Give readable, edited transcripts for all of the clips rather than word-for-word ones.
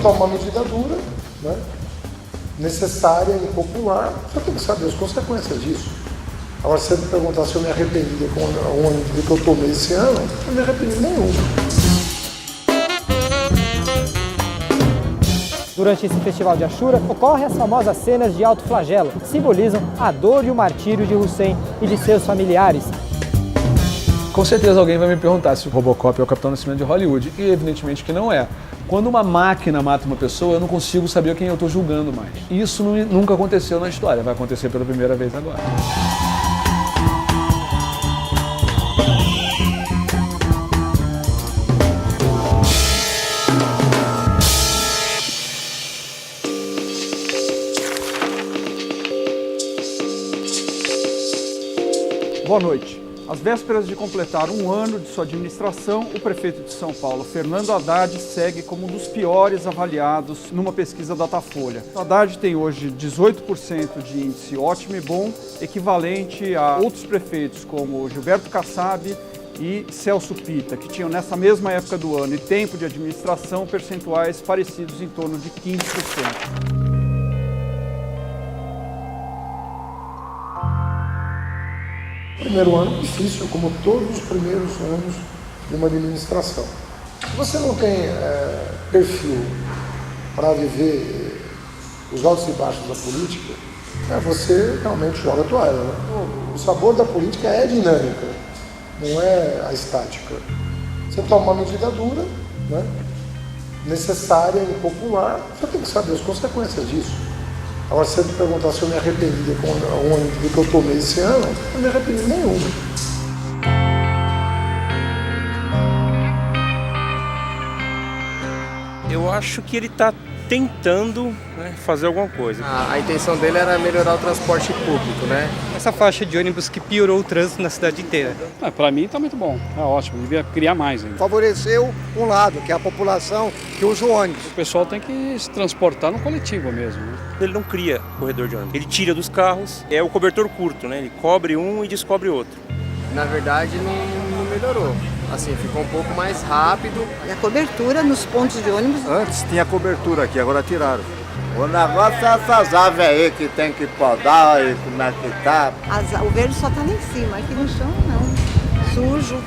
toma uma medida dura, né, necessária e impopular, você tem que saber as consequências disso. Agora, se você me perguntar se eu me arrependi com uma medida que eu tomei esse ano, eu não me arrependi nenhum. Durante esse festival de Ashura, ocorrem as famosas cenas de alto flagelo, que simbolizam a dor e o martírio de Hussein e de seus familiares. Com certeza alguém vai me perguntar se o Robocop é o Capitão Nascimento de Hollywood, e evidentemente que não é. Quando uma máquina mata uma pessoa, eu não consigo saber quem eu estou julgando mais. Isso nunca aconteceu na história, vai acontecer pela primeira vez agora. Boa noite. Às vésperas de completar um ano de sua administração, o prefeito de São Paulo, Fernando Haddad, segue como um dos piores avaliados numa pesquisa Datafolha. O Haddad tem hoje 18% de índice ótimo e bom, equivalente a outros prefeitos como Gilberto Kassab e Celso Pitta, que tinham nessa mesma época do ano e tempo de administração percentuais parecidos em torno de 15%. Primeiro ano difícil, como todos os primeiros anos de uma administração. Se você não tem perfil para viver os altos e baixos da política, você realmente joga a toalha, né? O sabor da política é dinâmica, não é a estática. Você toma uma medida dura, né, necessária e impopular, você tem que saber as consequências disso. Agora, se você me perguntar se eu me arrependi com uma medida que eu tomei esse ano, eu não me arrependi nenhum. Eu acho que ele está tentando, né, fazer alguma coisa. A intenção dele era melhorar o transporte público, né? Essa faixa de ônibus que piorou o trânsito na cidade inteira. Para mim está muito bom, é ótimo, devia criar mais ainda. Favoreceu um lado, que é a população que usa o ônibus. O pessoal tem que se transportar no coletivo mesmo, né? Ele não cria corredor de ônibus, ele tira dos carros, é o cobertor curto, né? Ele cobre um e descobre outro. Na verdade não melhorou, assim, ficou um pouco mais rápido. A cobertura nos pontos de ônibus. Antes tinha cobertura aqui, agora tiraram. O negócio é essas aves aí que tem que podar e como é que tá. O verde só tá lá em cima, aqui no chão não, sujo.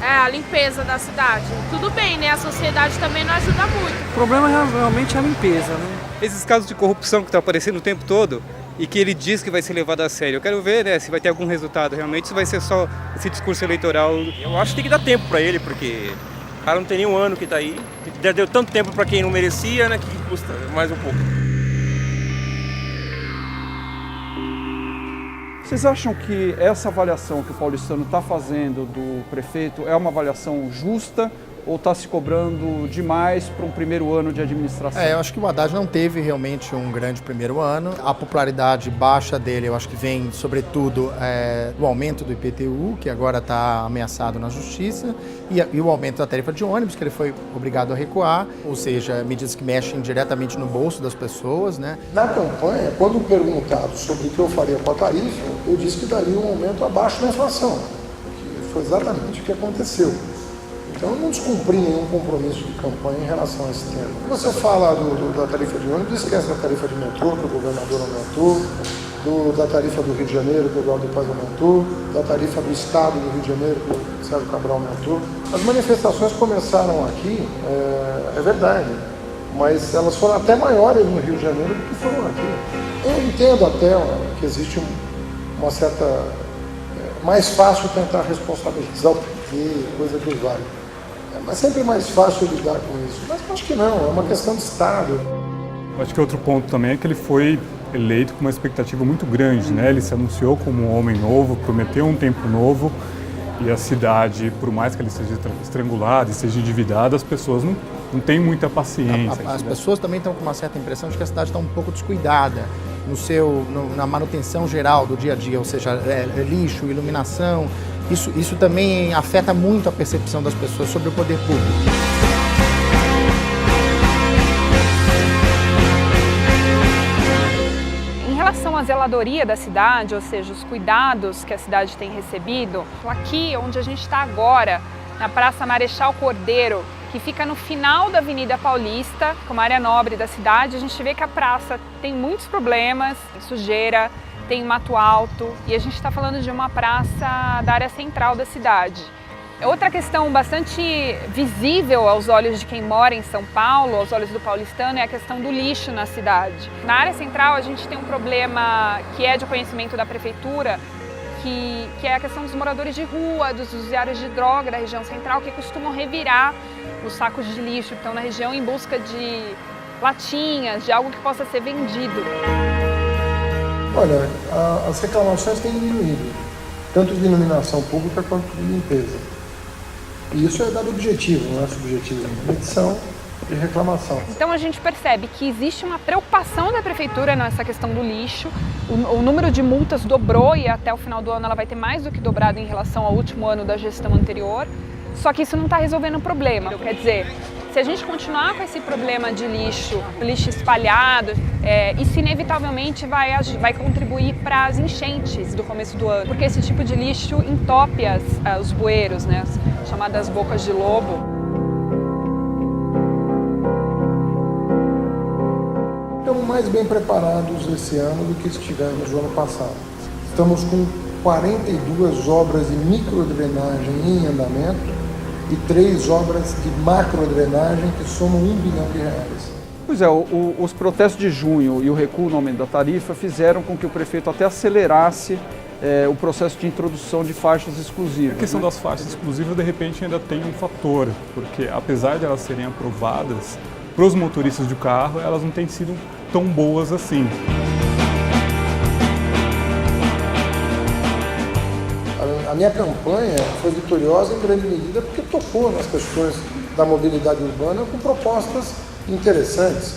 A limpeza da cidade. Tudo bem, né? A sociedade também não ajuda muito. O problema realmente é a limpeza, né? Esses casos de corrupção que estão aparecendo o tempo todo e que ele diz que vai ser levado a sério. Eu quero ver, né, se vai ter algum resultado realmente, se vai ser só esse discurso eleitoral. Eu acho que tem que dar tempo para ele, porque o cara não tem nem um ano que está aí. Já deu tanto tempo para quem não merecia, né, que custa mais um pouco. Vocês acham que essa avaliação que o paulistano está fazendo do prefeito é uma avaliação justa ou está se cobrando demais para um primeiro ano de administração? Eu acho que o Haddad não teve realmente um grande primeiro ano. A popularidade baixa dele, eu acho que vem, sobretudo, do aumento do IPTU, que agora está ameaçado na justiça, e o aumento da tarifa de ônibus, que ele foi obrigado a recuar, ou seja, medidas que mexem diretamente no bolso das pessoas, né? Na campanha, quando perguntado sobre o que eu faria com a tarifa, eu disse que daria um aumento abaixo da inflação, que foi exatamente o que aconteceu. Então eu não descumpri nenhum compromisso de campanha em relação a esse tema. Quando você fala da tarifa de ônibus, esquece da tarifa de metrô, que o governador aumentou, da tarifa do Rio de Janeiro, que o Eduardo Paes aumentou, da tarifa do Estado do Rio de Janeiro, que o Sérgio Cabral aumentou. As manifestações começaram aqui, é verdade, mas elas foram até maiores no Rio de Janeiro do que foram aqui. Eu entendo até que existe uma certa... mais fácil tentar responsabilizar o PT, coisa que vale. Mas sempre é mais fácil lidar com isso. Mas acho que não, é uma questão de Estado. Acho que outro ponto também é que ele foi eleito com uma expectativa muito grande, né? Ele se anunciou como um homem novo, prometeu um tempo novo, e a cidade, por mais que ele seja estrangulada e seja endividada, as pessoas não têm muita paciência. As pessoas também estão com uma certa impressão de que a cidade está um pouco descuidada na manutenção geral do dia a dia, ou seja, lixo, iluminação. Isso também afeta muito a percepção das pessoas sobre o poder público. Em relação à zeladoria da cidade, ou seja, os cuidados que a cidade tem recebido, aqui onde a gente está agora, na Praça Marechal Cordeiro, que fica no final da Avenida Paulista, como área nobre da cidade. A gente vê que a praça tem muitos problemas, sujeira, tem mato alto, e a gente está falando de uma praça da área central da cidade. Outra questão bastante visível aos olhos de quem mora em São Paulo, aos olhos do paulistano, é a questão do lixo na cidade. Na área central a gente tem um problema que é de conhecimento da prefeitura, que é a questão dos moradores de rua, dos usuários de droga da região central, que costumam revirar os sacos de lixo que estão na região em busca de latinhas, de algo que possa ser vendido. Olha, as reclamações têm diminuído, tanto de iluminação pública quanto de limpeza. E isso é dado objetivo, não é subjetivo, medição e reclamação. Então a gente percebe que existe uma preocupação da prefeitura nessa questão do lixo. O número de multas dobrou e até o final do ano ela vai ter mais do que dobrado em relação ao último ano da gestão anterior. Só que isso não está resolvendo o problema. Quer dizer, se a gente continuar com esse problema de lixo espalhado, isso inevitavelmente vai contribuir para as enchentes do começo do ano. Porque esse tipo de lixo entope os bueiros, né, as chamadas bocas de lobo. Estamos mais bem preparados esse ano do que estivemos no ano passado. Estamos com 42 obras de microdrenagem em andamento e 3 obras de macrodrenagem que somam R$1 bilhão. Pois é, os protestos de junho e o recuo no aumento da tarifa fizeram com que o prefeito até acelerasse o processo de introdução de faixas exclusivas. A questão das faixas exclusivas, de repente, ainda tem um fator, porque apesar de elas serem aprovadas, para os motoristas de carro, elas não têm sido tão boas assim. A minha campanha foi vitoriosa em grande medida porque tocou nas questões da mobilidade urbana com propostas interessantes.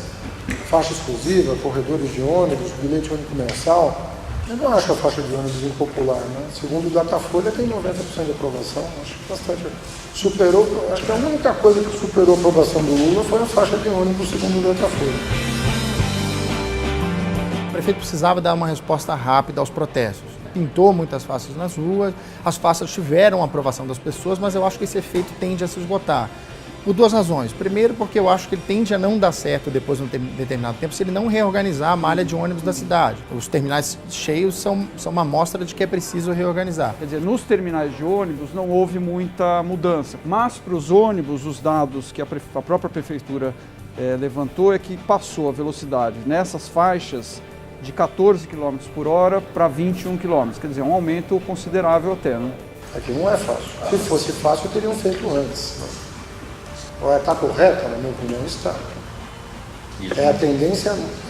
Faixa exclusiva, corredores de ônibus, bilhete único mensal. Eu não acho a faixa de ônibus impopular, né? Segundo o Datafolha tem 90% de aprovação, acho que bastante. Acho que a única coisa que superou a aprovação do Lula foi a faixa de ônibus, segundo o Datafolha. O prefeito precisava dar uma resposta rápida aos protestos. Pintou muitas faixas nas ruas, as faixas tiveram a aprovação das pessoas, mas eu acho que esse efeito tende a se esgotar. Por 2 razões. Primeiro, porque eu acho que ele tende a não dar certo depois de um determinado tempo se ele não reorganizar a malha de ônibus da cidade. Os terminais cheios são uma amostra de que é preciso reorganizar. Quer dizer, nos terminais de ônibus não houve muita mudança, mas para os ônibus, os dados que a própria prefeitura levantou é que passou a velocidade nessas faixas de 14 km por hora para 21 km, quer dizer, um aumento considerável até, né? Aqui não é fácil. Se fosse fácil, teriam feito antes. Está correta, na minha opinião, está. É a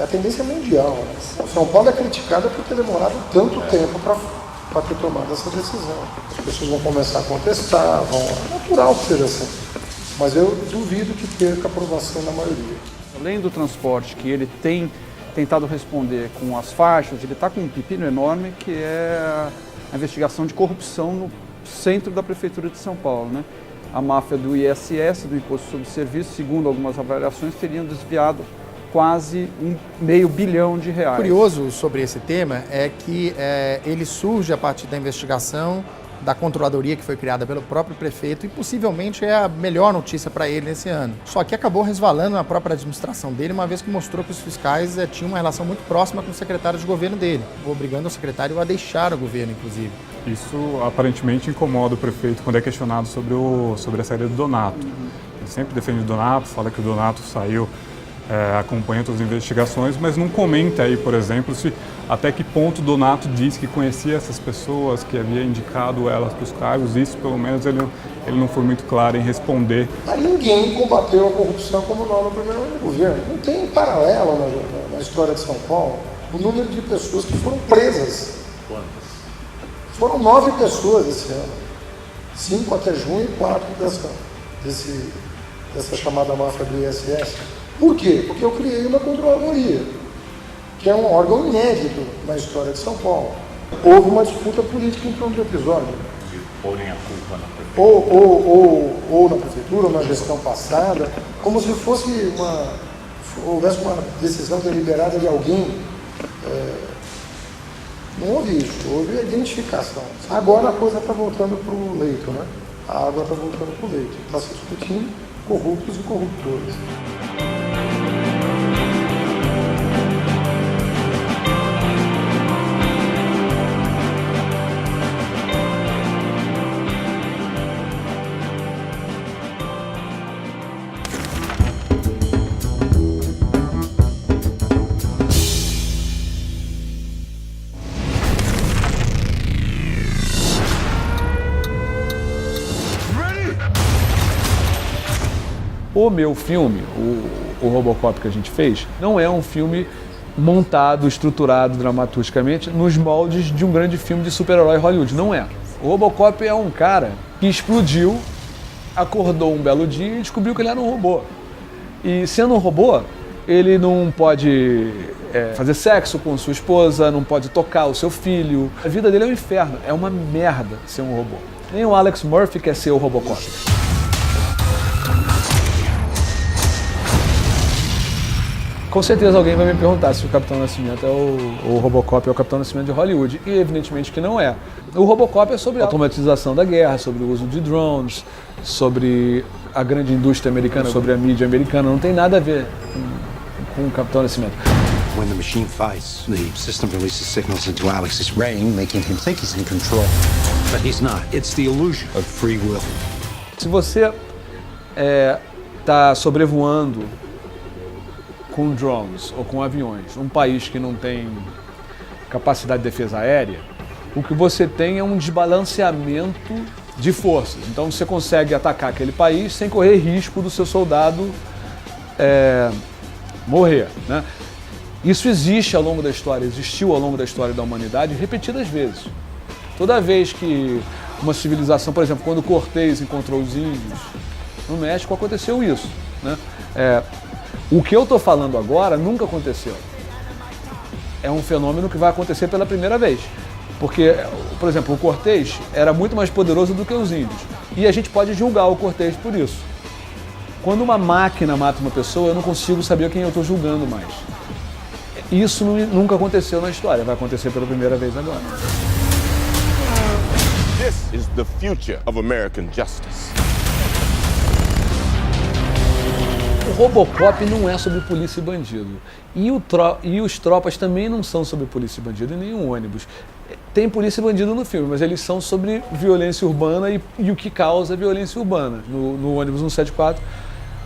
tendência mundial. Né? São Paulo é criticada por ter demorado tanto tempo para ter tomado essa decisão. As pessoas vão começar a contestar, é natural que seja assim. Mas eu duvido que perca aprovação na maioria. Além do transporte, que ele tem tentado responder com as faixas, ele está com um pepino enorme, que é a investigação de corrupção no centro da Prefeitura de São Paulo, né? A máfia do ISS, do Imposto sobre Serviço, segundo algumas avaliações, teriam desviado quase R$500 bilhão. O curioso sobre esse tema é que ele surge a partir da investigação da controladoria que foi criada pelo próprio prefeito e possivelmente é a melhor notícia para ele nesse ano. Só que acabou resvalando na própria administração dele, uma vez que mostrou que os fiscais tinham uma relação muito próxima com o secretário de governo dele, obrigando o secretário a deixar o governo, inclusive. Isso aparentemente incomoda o prefeito quando é questionado sobre a saída do Donato. Ele sempre defende o Donato, fala que o Donato saiu acompanhando as investigações, mas não comenta aí, por exemplo, até que ponto o Donato disse que conhecia essas pessoas, que havia indicado elas para os cargos. Isso, pelo menos, ele não foi muito claro em responder. Mas ninguém combateu a corrupção como nós no primeiro ano do governo. Não tem paralelo na história de São Paulo o número de pessoas que foram presas. Foram 9 pessoas esse ano. 5 até junho e 4 dessa chamada máfia do ISS. Por quê? Porque eu criei uma controladoria, que é um órgão inédito na história de São Paulo. Houve uma disputa política em torno do episódio. De porem a culpa na prefeitura. Ou na prefeitura, ou na gestão passada, como se houvesse uma decisão deliberada de alguém. Não houve isso, houve a identificação. Agora a coisa está voltando para o leito, né? A água está voltando para o leito. Está se discutindo corruptos e corruptores. O meu filme, o Robocop que a gente fez, não é um filme montado, estruturado dramaturgicamente nos moldes de um grande filme de super-herói Hollywood. Não é. O Robocop é um cara que explodiu, acordou um belo dia e descobriu que ele era um robô. E sendo um robô, ele não pode fazer sexo com sua esposa, não pode tocar o seu filho. A vida dele é um inferno, é uma merda ser um robô. Nem o Alex Murphy quer ser o Robocop. Com certeza alguém vai me perguntar se o Capitão Nascimento é o Robocop é o Capitão Nascimento de Hollywood, e evidentemente que não é. O Robocop é sobre a automatização da guerra, sobre o uso de drones, sobre a grande indústria americana, sobre a mídia americana, não tem nada a ver com o Capitão Nascimento. When the machine fights, the system releases signals into Alex's brain, making him think he's in control. But he's not. It's the illusion of free will. Se você está sobrevoando com drones ou com aviões, um país que não tem capacidade de defesa aérea, o que você tem é um desbalanceamento de forças. Então você consegue atacar aquele país sem correr risco do seu soldado morrer, né? Isso existe ao longo da história, existiu ao longo da história da humanidade repetidas vezes. Toda vez que uma civilização, por exemplo, quando Cortés encontrou os índios no México, aconteceu isso, né? O que eu estou falando agora nunca aconteceu. É um fenômeno que vai acontecer pela primeira vez. Porque, por exemplo, o Cortés era muito mais poderoso do que os índios. E a gente pode julgar o Cortés por isso. Quando uma máquina mata uma pessoa, eu não consigo saber quem eu estou julgando mais. Isso nunca aconteceu na história, vai acontecer pela primeira vez agora. This is the future of American justice. O Robocop não é sobre polícia e bandido. E os tropas também não são sobre polícia e bandido, e nenhum ônibus. Tem polícia e bandido no filme, mas eles são sobre violência urbana e o que causa violência urbana. No ônibus 174,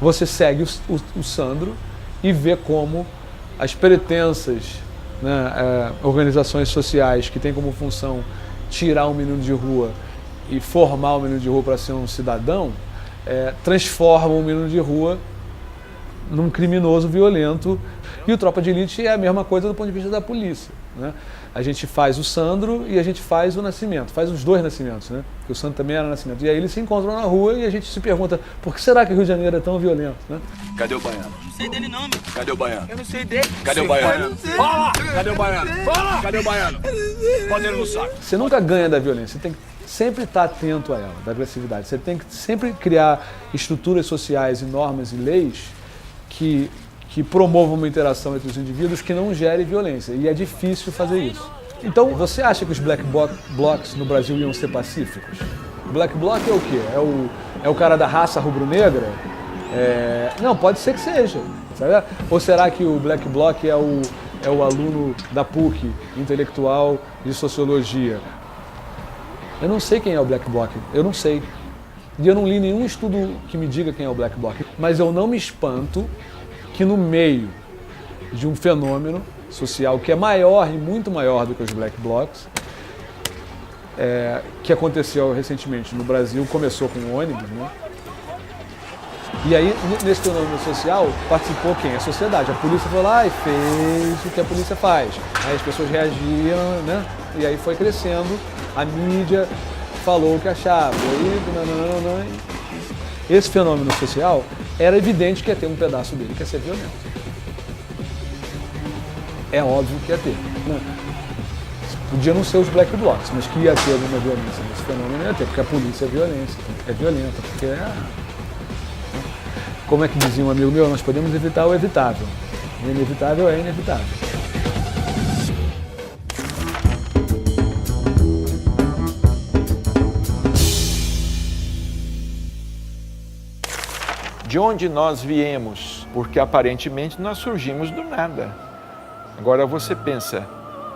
você segue o Sandro e vê como as pretensas, né, organizações sociais que têm como função tirar um menino de rua e formar o menino de rua para ser um cidadão, transformam o menino de rua num criminoso violento. E o Tropa de Elite é a mesma coisa do ponto de vista da polícia, né? A gente faz o Sandro e a gente faz o Nascimento, faz os dois Nascimentos, né? Porque o Sandro também era Nascimento. E aí eles se encontram na rua e a gente se pergunta, por que será que o Rio de Janeiro é tão violento, né? Cadê o Baiano? Não sei dele não, meu. Cadê o Baiano? Eu não sei dele. Cadê o Baiano? Fala! Cadê o Baiano? Fala! Cadê o Baiano? Pode ele no saco. Você nunca ganha da violência, você tem que sempre estar atento a ela, da agressividade. Você tem que sempre criar estruturas sociais e normas e leis que promovam uma interação entre os indivíduos que não gere violência. E é difícil fazer isso. Então, você acha que os Black Blocs no Brasil iam ser pacíficos? O Black Bloc é o quê? É o cara da raça rubro-negra? Não, pode ser que seja. Sabe? Ou será que o Black Bloc é o aluno da PUC, intelectual de sociologia? Eu não sei quem é o Black Bloc, eu não sei. E eu não li nenhum estudo que me diga quem é o Black Bloc. Mas eu não me espanto que no meio de um fenômeno social que é maior e muito maior do que os Black Blocs, que aconteceu recentemente no Brasil, começou com o ônibus, né? E aí, nesse fenômeno social, participou quem? A sociedade. A polícia foi lá e fez o que a polícia faz. Aí as pessoas reagiram, né? E aí foi crescendo, a mídia falou o que achava. Esse fenômeno social, era evidente que ia ter um pedaço dele que ia ser violento. É óbvio que ia ter, né? Podia não ser os Black Blocs, mas que ia ter alguma violência nesse fenômeno, ia ter, porque a polícia é violenta, porque como é que dizia um amigo meu, nós podemos evitar o evitável. O inevitável é inevitável. de onde nós viemos, porque aparentemente nós surgimos do nada. Agora você pensa,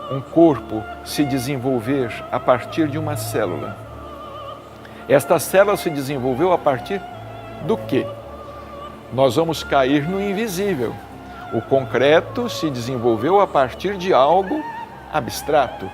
um corpo se desenvolver a partir de uma célula. Esta célula se desenvolveu a partir do quê? Nós vamos cair no invisível. O concreto se desenvolveu a partir de algo abstrato.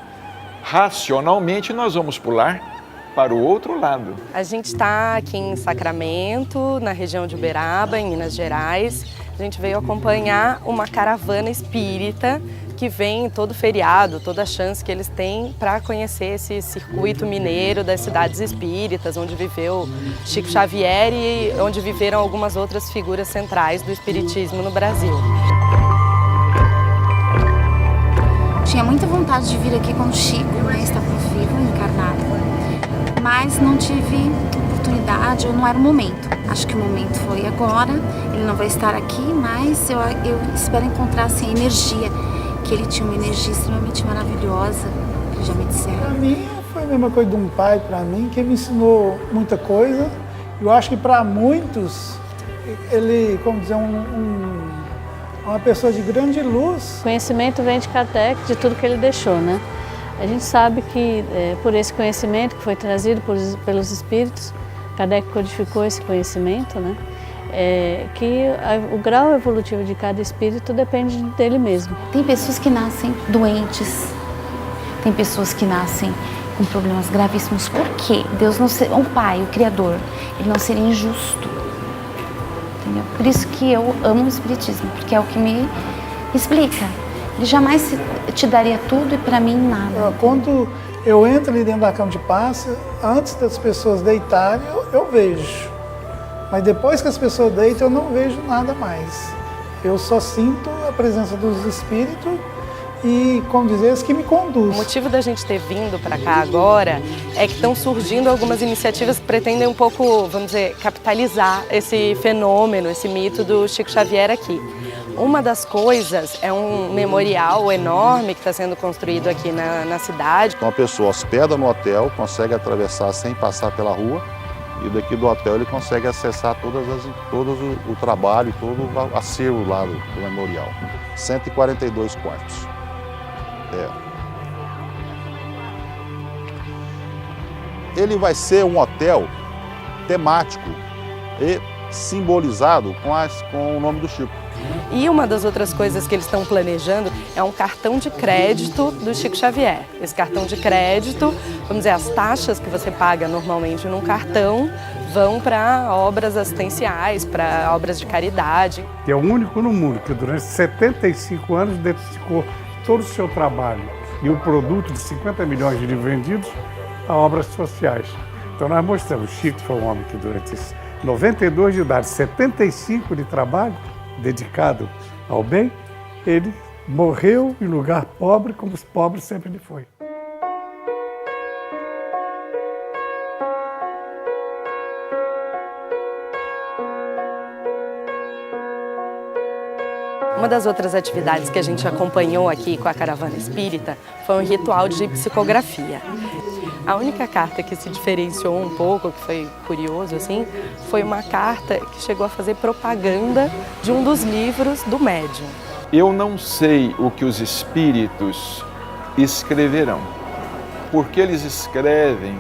Racionalmente nós vamos pular para o outro lado. A gente está aqui em Sacramento, na região de Uberaba, em Minas Gerais. A gente veio acompanhar uma caravana espírita que vem todo feriado, toda a chance que eles têm para conhecer esse circuito mineiro das cidades espíritas, onde viveu Chico Xavier e onde viveram algumas outras figuras centrais do espiritismo no Brasil. Tinha muita vontade de vir aqui com o Chico, né, estava vivo, encarnado, mas não tive oportunidade ou não era o momento. Acho que o momento foi agora, ele não vai estar aqui, mas eu espero encontrar assim, a energia, que ele tinha uma energia extremamente maravilhosa, que já me disseram. Para mim foi a mesma coisa de um pai para mim, que me ensinou muita coisa. Eu acho que para muitos, ele, como dizer, uma pessoa de grande luz. O conhecimento vem de Kardec, de tudo que ele deixou, né? A gente sabe que por esse conhecimento que foi trazido pelos espíritos, Kardec codificou esse conhecimento, né? Que o grau evolutivo de cada espírito depende dele mesmo. Tem pessoas que nascem doentes, tem pessoas que nascem com problemas gravíssimos. Por quê? Deus não ser, o Pai, o Criador, ele não seria injusto. Entendeu? Por isso que eu amo o Espiritismo, porque é o que me explica. Ele jamais te daria tudo e para mim nada. Quando eu entro ali dentro da cama de passe, antes das pessoas deitarem, eu vejo. Mas depois que as pessoas deitam, eu não vejo nada mais. Eu só sinto a presença dos espíritos e, como dizer, eles que me conduzem. O motivo da gente ter vindo para cá agora é que estão surgindo algumas iniciativas que pretendem um pouco, vamos dizer, capitalizar esse fenômeno, esse mito do Chico Xavier aqui. Uma das coisas é um memorial enorme que está sendo construído aqui na cidade. Então a pessoa hospeda no hotel, consegue atravessar sem passar pela rua, e daqui do hotel ele consegue acessar todo o trabalho, todo o acervo lá do memorial. 142 quartos. Ele vai ser um hotel temático e simbolizado com o nome do Chico. E uma das outras coisas que eles estão planejando é um cartão de crédito do Chico Xavier. Esse cartão de crédito, vamos dizer, as taxas que você paga normalmente num cartão vão para obras assistenciais, para obras de caridade. É o único no mundo que durante 75 anos dedicou todo o seu trabalho e o produto de 50 milhões de livros vendidos a obras sociais. Então nós mostramos, Chico foi um homem que durante esses 92 de idade, 75 de trabalho, dedicado ao bem, ele morreu em lugar pobre, como os pobres sempre lhe foi. Uma das outras atividades que a gente acompanhou aqui com a Caravana Espírita foi um ritual de psicografia. A única carta que se diferenciou um pouco, que foi curioso assim, foi uma carta que chegou a fazer propaganda de um dos livros do médium. Eu não sei o que os espíritos escreverão, porque eles escrevem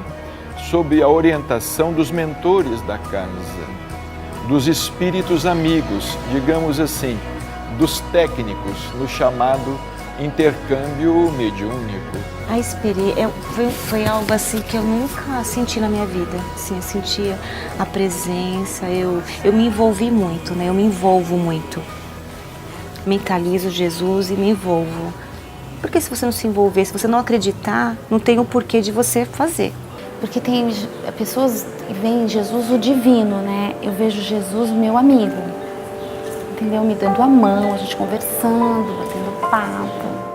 sob a orientação dos mentores da casa, dos espíritos amigos, digamos assim, dos técnicos no chamado intercâmbio mediúnico. A experiência foi algo assim que eu nunca senti na minha vida. Assim, eu sentia a presença, eu me envolvi muito, né? Eu me envolvo muito. Mentalizo Jesus e me envolvo. Porque se você não se envolver, se você não acreditar, não tem o porquê de você fazer. Porque tem pessoas que veem Jesus o divino, né? Eu vejo Jesus o meu amigo. Entendeu? Me dando a mão, a gente conversando, batendo papo.